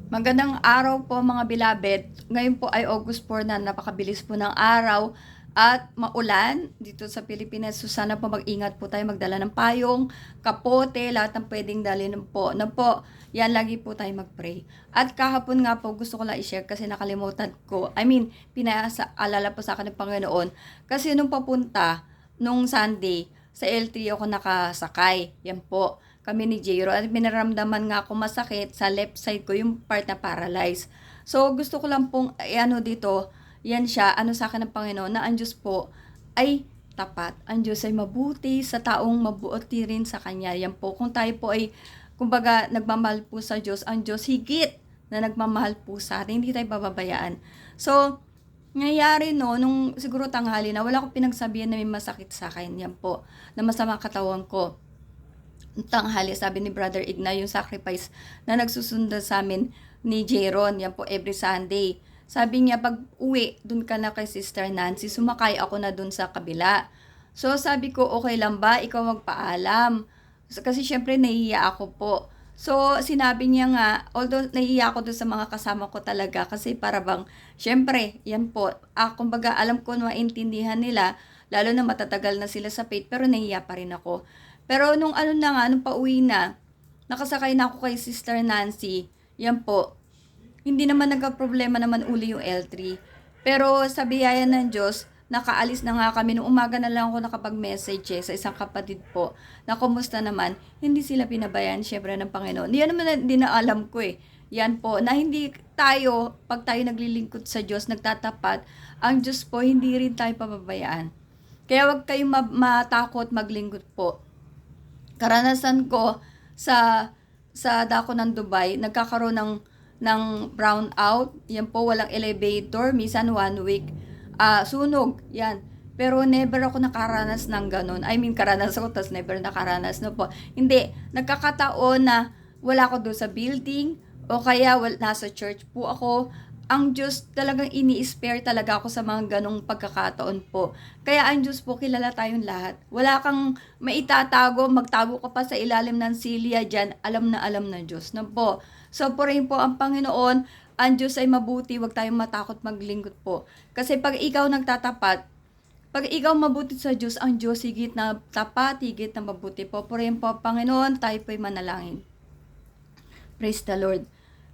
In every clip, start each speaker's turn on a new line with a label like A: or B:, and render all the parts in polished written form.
A: Magandang araw po mga bilabid. Ngayon po ay August 4 na, napakabilis po ng araw at maulan dito sa Pilipinas. So sana po mag-ingat po tayo, magdala ng payong, kapote, lahat ng pwedeng dalhin po. Na po, yan lagi po tayo mag-pray. At kahapon nga po gusto ko lang i-share kasi nakalimutan ko. Pinaalala po sa akin ng Panginoon. Kasi nung papunta, nung Sunday, sa L3 ako nakasakay. Yan po kami ni Jero at minaramdaman nga ako masakit sa left side ko, yung part na paralyzed. So, gusto ko lang pong, dito, yan siya, sa akin ng Panginoon, na ang Diyos po ay tapat. Ang Diyos ay mabuti sa taong mabuti rin sa Kanya. Yan po, kung tayo po ay, kumbaga, nagmamahal po sa Diyos, ang Diyos higit na nagmamahal po sa atin, hindi tayo bababayaan. So, nangyayari no, nung siguro tanghali na, wala ko pinagsabihan na may masakit sa akin, yan po, na masama katawan ko tanghali, sabi ni Brother Igna, yung sacrifice na nagsusunda sa amin ni Jeron, yan po every Sunday. Sabi niya, pag uwi, dun ka na kay Sister Nancy, sumakay ako na dun sa kabila. So sabi ko, okay lang ba? Ikaw magpaalam. Kasi syempre nahihiya ako po. So sinabi niya nga, although nahihiya ako dun sa mga kasama ko talaga, kasi para bang, syempre, yan po, kumbaga alam ko na maintindihan nila, lalo na matatagal na sila sa faith, pero nahihiya pa rin ako. Pero nung nung pauwi na, nakasakay na ako kay Sister Nancy, yan po, hindi naman nagka-problema naman uli yung L3. Pero sa biyaya ng Diyos, nakaalis na nga kami. Nung umaga na lang ako nakapag-message sa isang kapatid po na kumusta naman. Hindi sila pinabayaan syempre ng Panginoon. Yan naman din na alam ko eh. Yan po, na hindi tayo, pag tayo naglilingkod sa Diyos, nagtatapat, ang Diyos po, hindi rin tayo pababayaan. Kaya wag kayong matakot maglingkod po. Karanasan ko sa dako ng Dubai, nagkakaroon ng brown out. Yan po, walang elevator, minsan 1 week. Sunog, yan. Pero never ako nakaranas ng ganun. Karanas ako, tapos never nakaranas no po. Hindi, nagkakataon na wala ako doon sa building, o kaya nasa church po ako. Ang Diyos talagang ini-spare talaga ako sa mga ganong pagkakataon po. Kaya ang Diyos po, kilala tayong lahat. Wala kang maitatago, magtago ka pa sa ilalim ng silya dyan, alam na alam ng Diyos na po. So po rin po ang Panginoon, ang Diyos ay mabuti, huwag tayong matakot maglingkod po. Kasi pag ikaw nagtatapat, pag ikaw mabuti sa Diyos, ang Diyos higit na tapat, higit na mabuti po. Po rin po, Panginoon, tayo po'y manalangin. Praise the Lord.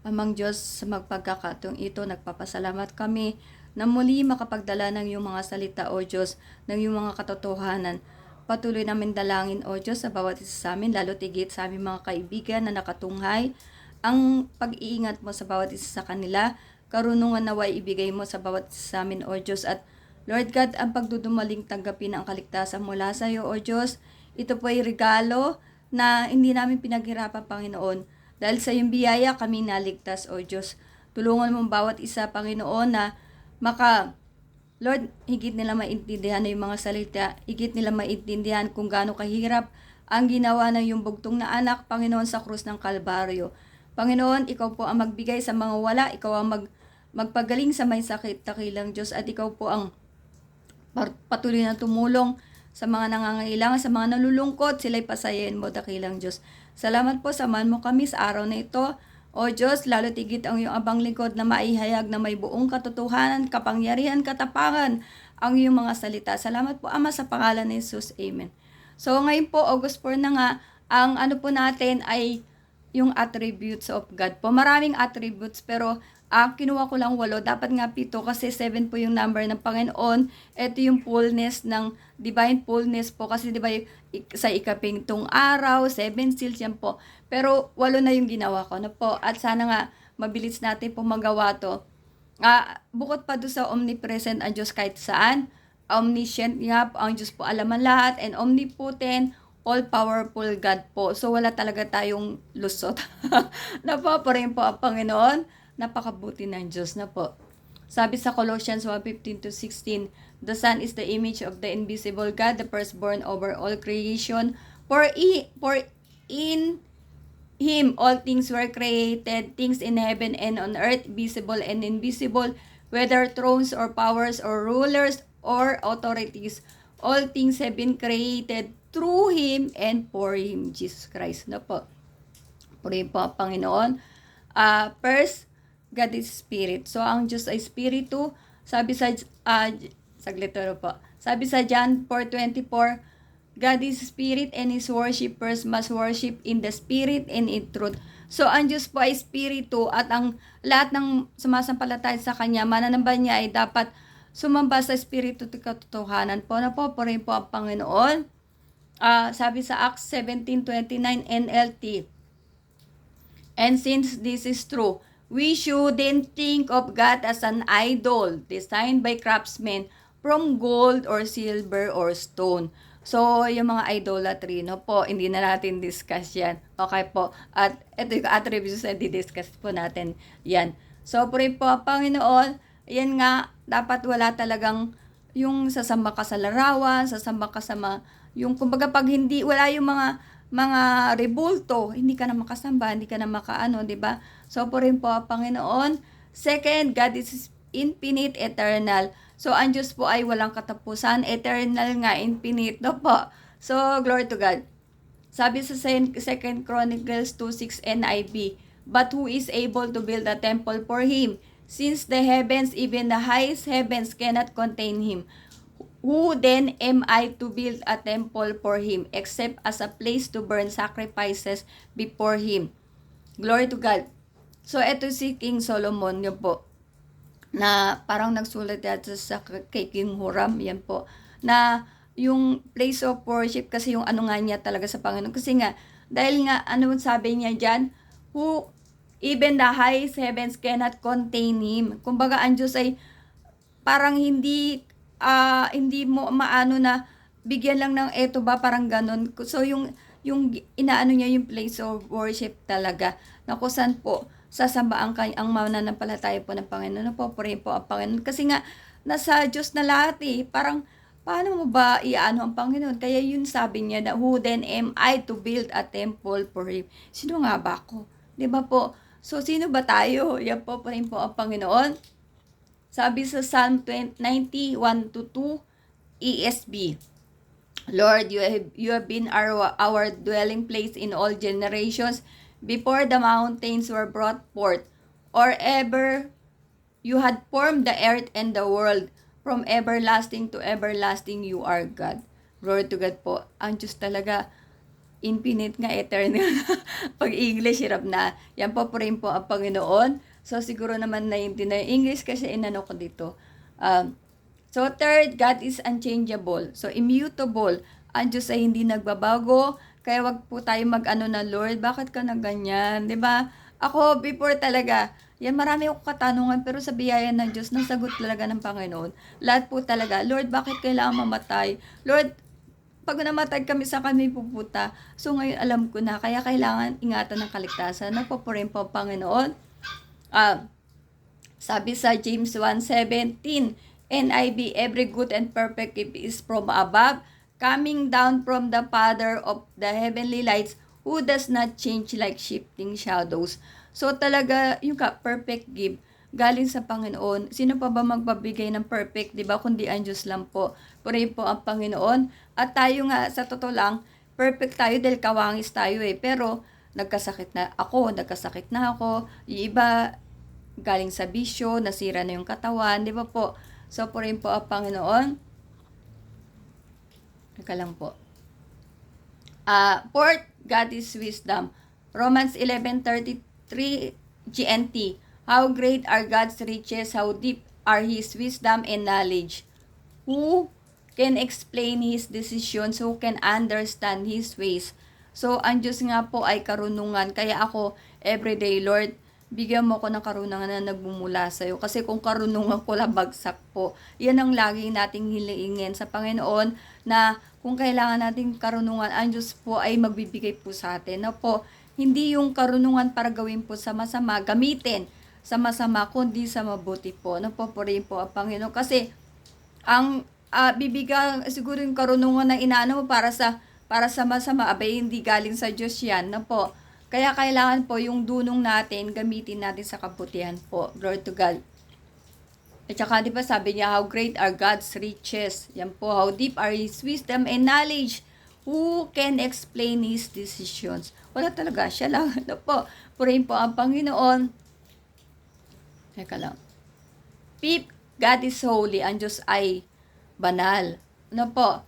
A: Amang Diyos, sa magpagkakataong ito, nagpapasalamat kami na muli makapagdala ng iyong mga salita, O Diyos, ng iyong mga katotohanan. Patuloy namin dalangin, O Diyos, sa bawat isa sa amin, lalo tigit sa aming mga kaibigan na nakatunghay, ang pag-iingat mo sa bawat isa sa kanila, karunungan naway ibigay mo sa bawat isa sa amin, O Diyos, at Lord God, ang pagdudumaling tanggapin ang kaligtasan mula sa iyo, O Diyos. Ito po ay regalo na hindi namin pinaghirapan, Panginoon. Dahil sa iyong biyaya kami naligtas, O Diyos. Tulungan mo bawat isa, Panginoon, na Lord, higit nila maintindihan na yung mga salita, higit nila maintindihan kung gaano kahirap ang ginawa ng yung bugtong na anak, Panginoon, sa krus ng Kalbaryo. Panginoon, ikaw po ang magbigay sa mga wala, ikaw ang magpagaling sa may sakit, dakilang Diyos, at ikaw po ang patuloy na tumulong sa mga nangangailangan, sa mga nalulungkot, sila'y pasayain mo, dakilang Diyos. Salamat po, samahan mo kami sa araw na ito. O Diyos, lalo tigit ang iyong abang lingkod na maihayag na may buong katotohanan, kapangyarihan, katapangan ang iyong mga salita. Salamat po, Ama, sa pangalan ni Jesus. Amen. So ngayon po, August 4 na nga, ang po natin ay yung attributes of God po. Maraming attributes, pero kinuha ko lang 8. Dapat nga 7 kasi 7 po yung number ng Panginoon. Ito yung fullness ng divine fullness po. Kasi diba sa ikapingtong araw, 7 seals yan po. Pero 8 na yung ginawa ko na po. At sana nga mabilis natin po magawa to. Bukod pa doon sa omnipresent ang Diyos kahit saan. Omniscient nga po ang Diyos po, alaman lahat. And omnipotent, all-powerful God po. So, wala talaga tayong lusot. Napaparin po ang Panginoon. Napakabuti ng Diyos na po. Sabi sa Colossians 1:15-16, the Son is the image of the invisible God, the firstborn over all creation. For in Him all things were created, things in heaven and on earth, visible and invisible, whether thrones or powers or rulers or authorities. All things have been created through Him and for Him, Jesus Christ. No po. Puri po, Panginoon. First, God is spirit. So, ang Diyos ay spiritu. Sabi sa, saglit po. Sabi sa John 4:24, God is spirit and His worshippers must worship in the spirit and in truth. So, ang Diyos po ay spiritu at ang lahat ng sumasampalataya sa Kanya, mananamba niya ay dapat sumamba sa spiritu at katotohanan po. Napopurihin po ang Panginoon. Sabi sa Acts 17:29 NLT, and since this is true, we shouldn't think of God as an idol designed by craftsmen from gold or silver or stone. So, yung mga idolatry, no po, hindi na natin discuss yan. Okay po. At ito yung attributes na di-discuss po natin yan. So, puri po, Panginoon, yan nga, dapat wala talagang yung sasamba ka sa larawan, sasamba ka sa yung kumbaga pag hindi, wala yung mga rebulto, hindi ka na makasamba, hindi ka na makaano, di ba? So, puri po, Panginoon. Second, God is infinite, eternal. So, ang Diyos po ay walang katapusan. Eternal nga, infinite. No po. So, glory to God. Sabi sa 2 Chronicles 2:6 NIV, but who is able to build a temple for Him? Since the heavens, even the highest heavens, cannot contain Him. Who then am I to build a temple for Him, except as a place to burn sacrifices before Him? Glory to God. So, ito si King Solomon, yun po, na parang nagsulat yata sa kay King Huram, yan po, na yung place of worship kasi yung ano nga niya talaga sa Panginoon. Kasi nga, dahil nga, ano sabi niya dyan, who even the highest heavens cannot contain Him. Kumbaga, ang Diyos ay parang hindi mo maano na bigyan lang ng eto ba, parang ganun. So, yung inaano niya yung place of worship talaga, na kusan po, sasamba ang mananampalataya po ng Panginoon. Napopurihin po ang Panginoon. Kasi nga, nasa Diyos na lahat eh. Parang, paano mo ba iano ang Panginoon? Kaya yun sabi niya na, who then am I to build a temple for Him? Sino nga ba ako? Diba po? So, sino ba tayo? Yan po, purihin po ang Panginoon. Sabi sa Psalm 91:2 ESV, Lord, you have been our dwelling place in all generations. Before the mountains were brought forth, or ever you had formed the earth and the world, from everlasting to everlasting you are God. Glory to God po. Ang Diyos talaga, infinite nga, eternal. Pag English, hirap na. Yan po rin po ang Panginoon. So, siguro naman na yung English kasi inano ko dito. So, third, God is unchangeable. So, immutable. Ang Diyos ay hindi nagbabago. Kaya wag po tayo mag-ano na, Lord, bakit ka na ganyan? 'Di ba? Ako, before talaga, yan marami akong katanungan, pero sa biyaya ng Diyos, nasagot talaga ng Panginoon. Lahat po talaga, Lord, bakit kailangan mamatay? Lord, pag namatay kami, sa kami pupunta? So ngayon, alam ko na, kaya kailangan ingatan ng kaligtasan. Nagpapurin po, Panginoon. Sabi sa James 1:17, NIV, every good and perfect gift is from above, coming down from the Father of the heavenly lights, who does not change like shifting shadows. So talaga, yung perfect gift, galing sa Panginoon. Sino pa ba magbabigay ng perfect, di ba? Kundi ang Diyos lang po. Puri po ang Panginoon. At tayo nga, sa totoo lang, perfect tayo dahil kawangis tayo eh. Pero, nagkasakit na ako. Yung iba, galing sa bisyo, nasira na yung katawan, di ba po? So, puri po ang Panginoon. Teka lang po. Fourth, God is wisdom. Romans 11:33 GNT. How great are God's riches, how deep are His wisdom and knowledge. Who can explain His decisions, who can understand His ways. So, ang Diyos nga po ay karunungan. Kaya ako, everyday, Lord, bigyan mo ko ng karunungan na nagmumula sa iyo. Kasi kung karunungan ko lang bagsak po, yan ang laging nating hilingin sa Panginoon, na kung kailangan nating karunungan, ang Diyos po ay magbibigay po sa atin. Na po, hindi yung karunungan para gawin po sa masama, gamitin sa masama, kundi sa mabuti po. Napopurihin po ang Panginoon. Kasi, ang bibigyan, siguro yung karunungan na inaano mo para sa masama, abay hindi galing sa Diyos yan. Na po, kaya kailangan po yung dunong natin, gamitin natin sa kabutihan po. Glory to God. At saka, di ba sabi niya, how great are God's riches. Yan po, how deep are His wisdom and knowledge. Who can explain His decisions? Wala talaga, siya lang. Ano po, purihin po ang Panginoon. Teka lang. Pip, God is holy, ang Diyos ay banal. Ano po?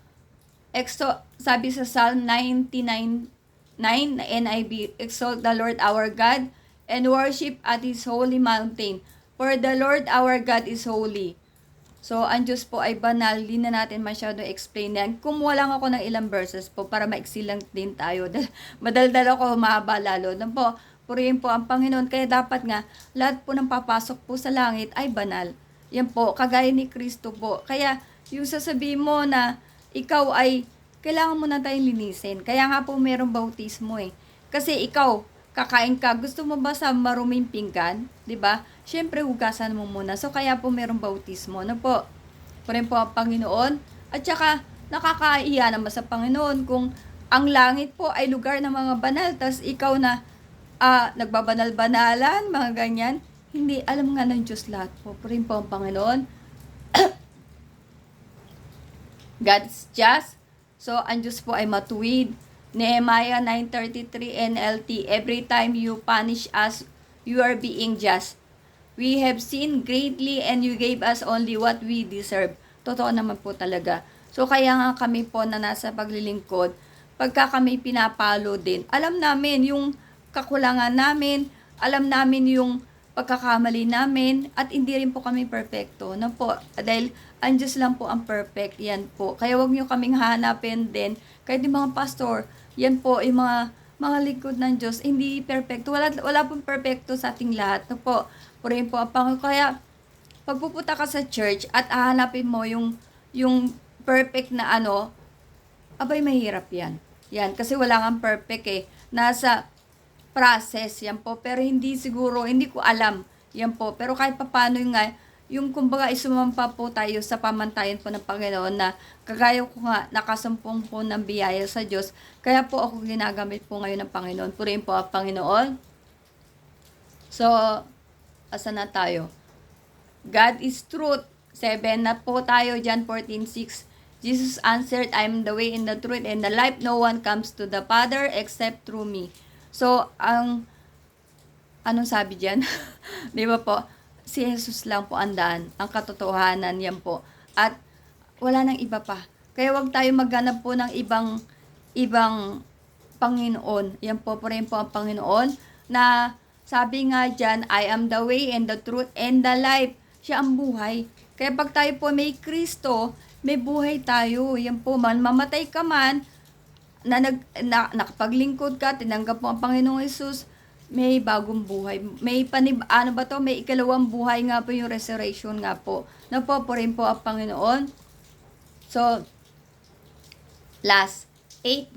A: Sabi sa Psalm 99:9 na NIV, exalt the Lord our God and worship at His holy mountain. For the Lord our God is holy. So, ang Diyos po ay banal, di na natin masyado explain yan. Kumuha lang ako ng ilang verses po para maiksi lang din tayo. Madaldal ako, mahaba lalo. Ano po, purihin po ang Panginoon. Kaya dapat nga, lahat po ng papasok po sa langit ay banal. Yan po, kagaya ni Kristo po. Kaya, yung sasabihin mo na ikaw ay, kailangan mo na tayong linisin. Kaya nga po merong bautismo eh. Kasi ikaw, kakain ka, gusto mo ba sa maruming pinggan? 'Di ba? Siyempre, hugasan mo muna. So, kaya po merong bautismo. Ano po? Purihin po ang Panginoon. At saka, nakakaiya naman sa Panginoon kung ang langit po ay lugar ng mga banal, tas ikaw na nagbabanal-banalan, mga ganyan. Hindi, alam nga ng Diyos lahat po. Purihin po ang Panginoon. God's just. So, ang Diyos po ay matuwid. Nehemiah 9:33 NLT, every time you punish us, you are being just. We have sinned greatly and you gave us only what we deserve. Totoo naman po talaga. So, kaya nga kami po na nasa paglilingkod, pagka kami pinapalo din, alam namin yung kakulangan namin, alam namin yung pagkakamali namin, at hindi rin po kami perfecto. No po? Dahil ang Diyos lang po ang perfect. Yan po. Kaya wag niyo kaming hanapin din. Kahit yung mga pastor, yan po, yung mga lingkod ng Diyos, hindi perfecto. Wala pong perfecto sa ating lahat. No po? Purihin po ang Panginoon. Kaya, pag pupunta ka sa church at hahanapin mo yung perfect na abay, mahirap yan. Yan, kasi wala kang perfect eh. Nasa process yan po, pero hindi ko alam yan po. Pero kahit papano yung kumbaga isumampa po tayo sa pamantayan po ng Panginoon na kagaya ko nga, nakasumpong po ng biyaya sa Diyos. Kaya po ako ginagamit po ngayon ng Panginoon. Purihin po ang Panginoon. So, asa na tayo? God is truth. 7 na po tayo, John 14:6. Jesus answered, I am the way and the truth and the life. No one comes to the Father except through me. So, anong sabi dyan? Di ba po? Si Jesus lang po ang daan, ang katotohanan, yan po. At wala nang iba pa. Kaya wag tayo maghanap po ng ibang Panginoon. Yan po rin po ang Panginoon na sabi nga dyan, I am the way and the truth and the life. Siya ang buhay. Kaya pag tayo po may Kristo, may buhay tayo. Yan po, mamatay ka man, na nakapaglingkod ka, tinanggap mo ang Panginoong Hesus, may bagong buhay. May may ikalawang buhay nga po, yung resurrection nga po. Napoporin po ang Panginoon. So, last, 8,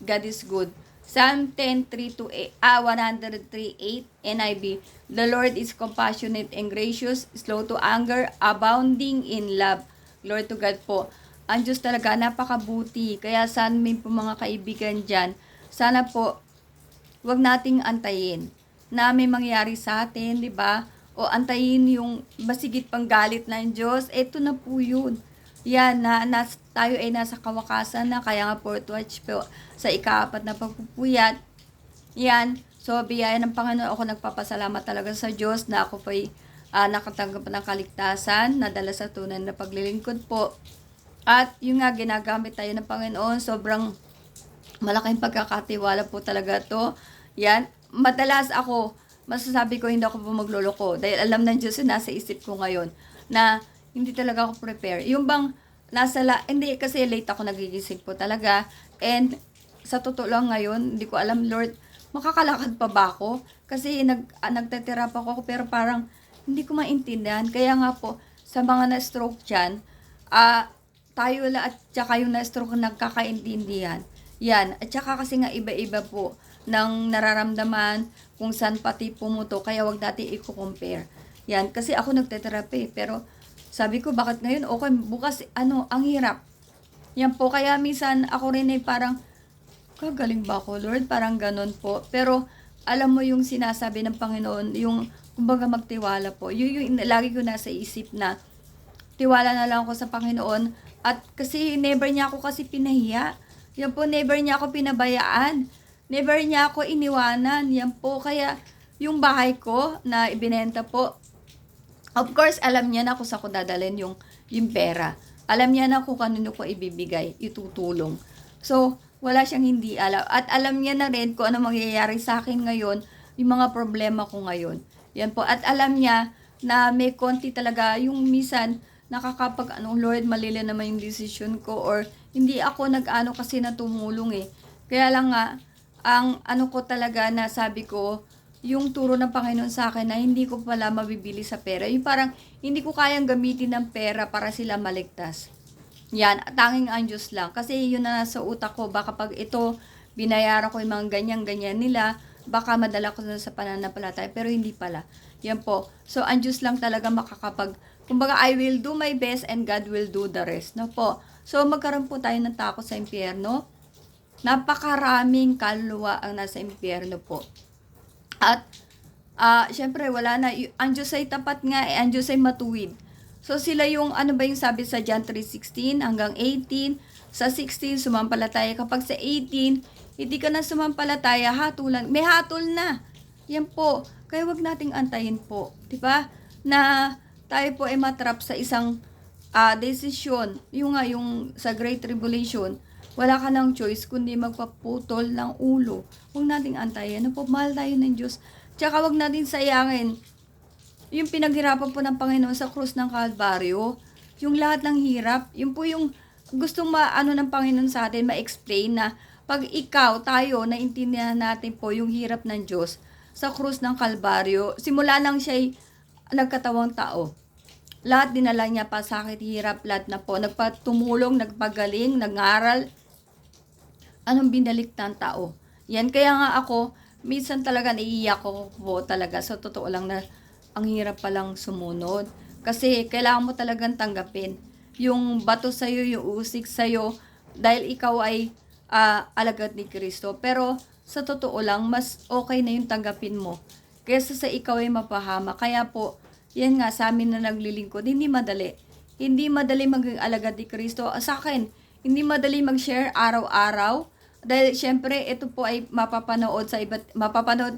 A: God is good. Psalm 103:8 NIV. The Lord is compassionate and gracious, slow to anger, abounding in love. Glory to God po. Ang Diyos talaga, napakabuti. Kaya sana may po mga kaibigan dyan, sana po, wag nating antayin na may mangyari sa atin, di ba? O antayin yung masigit pang galit ng Diyos. Ito na po yun. Yan, tayo ay nasa kawakasan na, kaya nga fourth watch po sa ika-4 na pagpupuyat. Yan, so biyaya ng Panginoon, ako nagpapasalamat talaga sa Diyos na ako po'y nakatanggap ng kaligtasan, nadala sa tunay na paglilingkod po. At yung nga, ginagamit tayo ng Panginoon, sobrang malaking pagkakatiwala po talaga to. Yan, madalas ako, masasabi ko hindi ako po magluloko dahil alam ng Diyos yung nasa isip ko ngayon na hindi talaga ako prepare. Yung bang hindi kasi late ako nagigising po talaga. And sa totoo lang ngayon, hindi ko alam, Lord, makakalakad pa ba ako? Kasi nagtatira pa ako pero parang hindi ko maintindihan. Kaya nga po, sa mga na-stroke dyan, tayo at saka yung na-stroke nagkakaintindihan. Yan. At saka kasi nga iba-iba po ng nararamdaman kung saan pati pumuto. Kaya wag natin i-compare. Yan. Kasi ako nagte-therapy. Pero sabi ko, bakit ngayon? Okay, bukas, ang hirap. Yan po. Kaya minsan ako rin ay parang, kagaling ba ako, Lord? Parang ganun po. Pero alam mo yung sinasabi ng Panginoon, yung kumbaga magtiwala po. Yung lagi ko nasa isip na tiwala na lang ako sa Panginoon. At kasi never niya ako kasi pinahiya. Yan po, never niya ako pinabayaan. Never niya ako iniwanan. Yan po, kaya yung bahay ko na ibinenta po, of course, alam niya na kung saan ko dadalhin yung pera. Alam niya na kung kanino ko ibibigay, itutulong. So, wala siyang hindi alam. At alam niya na rin kung ano mangyayari sa akin ngayon, yung mga problema ko ngayon. Yan po. At alam niya na may konti talaga yung minsan Lord, mali lang naman yung decision ko, or hindi ako nag-ano kasi na tumulong eh. Kaya lang nga, ang ano ko talaga na sabi ko, yung turo ng Panginoon sa akin na hindi ko pala mabibili sa pera. Yung parang hindi ko kayang gamitin ng pera para sila maligtas. Yan, tanging ang Diyos lang. Kasi yun na nasa utak ko, baka pag ito, binayaran ko yung mga ganyan-ganyan nila, baka madala ko na sa pananampalataya, pero hindi pala. Yan po. So, ang Diyos lang talaga kumbaga, I will do my best and God will do the rest. No po. So, magkaroon po tayo ng takot sa impyerno. Napakaraming kaluluwa ang nasa impyerno po. At, syempre, wala na. Ang Diyos ay tapat nga, ang Diyos ay matuwid. So, sila yung, ano ba yung sabi sa John 3:16 hanggang 18, sa 16, sumampalataya. Kapag sa 18, hindi ka na sumampalataya, hatulan. May hatol na. Yan po. Kaya wag nating antayin po. Diba? Na tayo po ay matrap sa isang desisyon. Yung sa Great Tribulation, wala ka ng choice kundi magpaputol ng ulo. Huwag nating antayin. Ano po, mahal tayo ng Diyos. Tsaka wag natin sayangin yung pinaghirapan po ng Panginoon sa krus ng Kalbaryo. Yung lahat ng hirap, yun po yung gustong maano ng Panginoon sa atin, ma-explain na pag tayo, naintindihan natin po yung hirap ng Diyos sa krus ng Kalbaryo. Simula nang siya'y nagkatawang tao. Lahat dinala niya, pasakit, hirap, lahat na po. Nagpatumulong, nagpagaling, nangaral. Anong binalik ng tao? Yan, kaya nga ako, minsan talaga naiiyak ko po talaga. So, totoo lang na ang hirap palang sumunod. Kasi kailangan mo talagang tanggapin. Yung bato sa'yo, yung usik sa'yo, dahil ikaw ay alagad ni Kristo. Pero, sa totoo lang, mas okay na yung tanggapin mo kaysa sa ikaw ay mapahama. Kaya po, yan nga, sa amin na naglilingkod, hindi madali. Hindi madali maging alagad ni Kristo. Sa akin, hindi madali mag-share araw-araw. Dahil, syempre, ito po ay mapapanood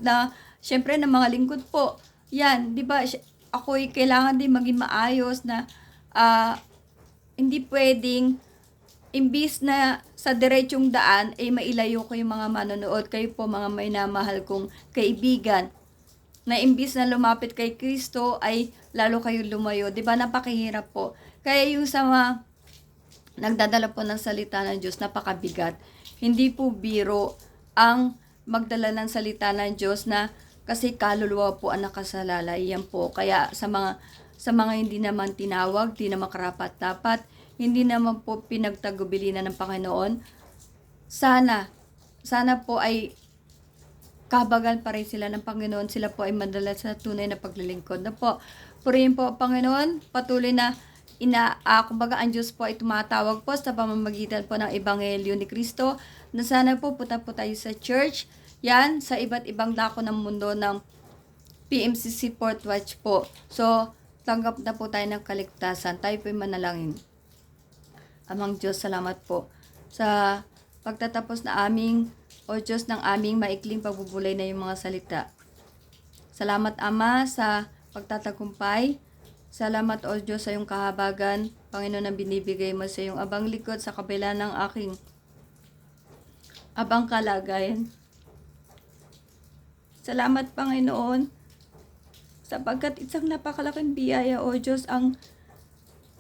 A: na, syempre, ng mga lingkod po. Yan, di ba, ako'y kailangan din maging maayos na, hindi pwedeng, imbis na sa diretsong daan, ay mailayo ko yung mga manonood. Kayo po, mga may namahal kong kaibigan, na imbis na lumapit kay Kristo ay lalo kayo lumayo. Diba, napakahirap po. Kaya yung sa mga nagdadala po ng salita ng Diyos, napakabigat. Hindi po biro ang magdala ng salita ng Diyos na kasi kaluluwa po ang nakasalalay. Yan po. Kaya sa mga hindi naman tinawag, hindi naman karapat-dapat, hindi naman po pinagtagubilinan ng Panginoon, sana po ay kabagan pa rin sila ng Panginoon. Sila po ay madala sa tunay na paglilingkod na po. Purihin po, Panginoon, patuloy na kumbaga ang Diyos po ay tumatawag po sa pamamagitan po ng Ebanghelyo ni Kristo, na sana po punta po tayo sa church, yan, sa iba't ibang dako ng mundo ng PMCC Port Watch po. So, tanggap na po tayo ng kaligtasan. Tayo po ay manalangin. Amang Diyos, salamat po sa pagtatapos na o Diyos ng aming maikling pagbubulay na yung mga salita. Salamat, Ama, sa pagtatagumpay. Salamat, O Diyos, sa iyong kahabagan, Panginoon, na binibigay mo sa iyong abang likod sa kabila ng aking abang kalagayan. Salamat, Panginoon, sapagkat isang napakalaking biyaya, O Diyos, ang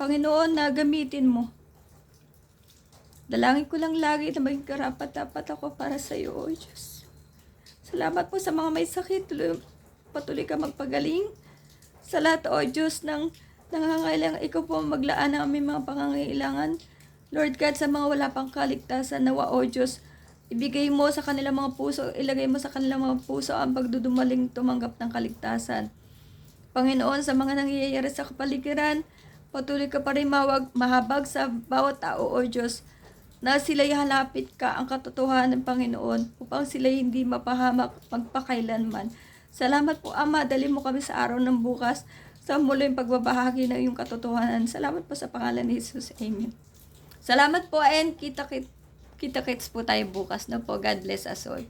A: Panginoon na gamitin mo. Dalangin ko lang lagi na maging karapat-dapat ako para sa iyo, O Diyos. Salamat po sa mga may sakit. Patuloy ka magpagaling. Sa lahat, O Diyos, ng nangangailangan, ikaw po maglaan ng aming mga pangangailangan. Lord God, sa mga wala pang kaligtasan, nawa, O Diyos, ibigay mo sa kanilang mga puso, ilagay mo sa kanilang mga puso ang pagdudumaling tumanggap ng kaligtasan. Panginoon, sa mga nangyayari sa kapaligiran, patuloy ka pa rin mahabag sa bawat tao, O Diyos, na sila'y halapit ka ang katotohanan ng Panginoon upang sila'y hindi mapahamak magpakailanman. Salamat po, Ama, dali mo kami sa araw ng bukas sa muling pagbabahagi ng iyong katotohanan. Salamat po sa pangalan ni Jesus. Amen. Salamat po, and kita Kita-kits po tayo bukas na po. God bless us all.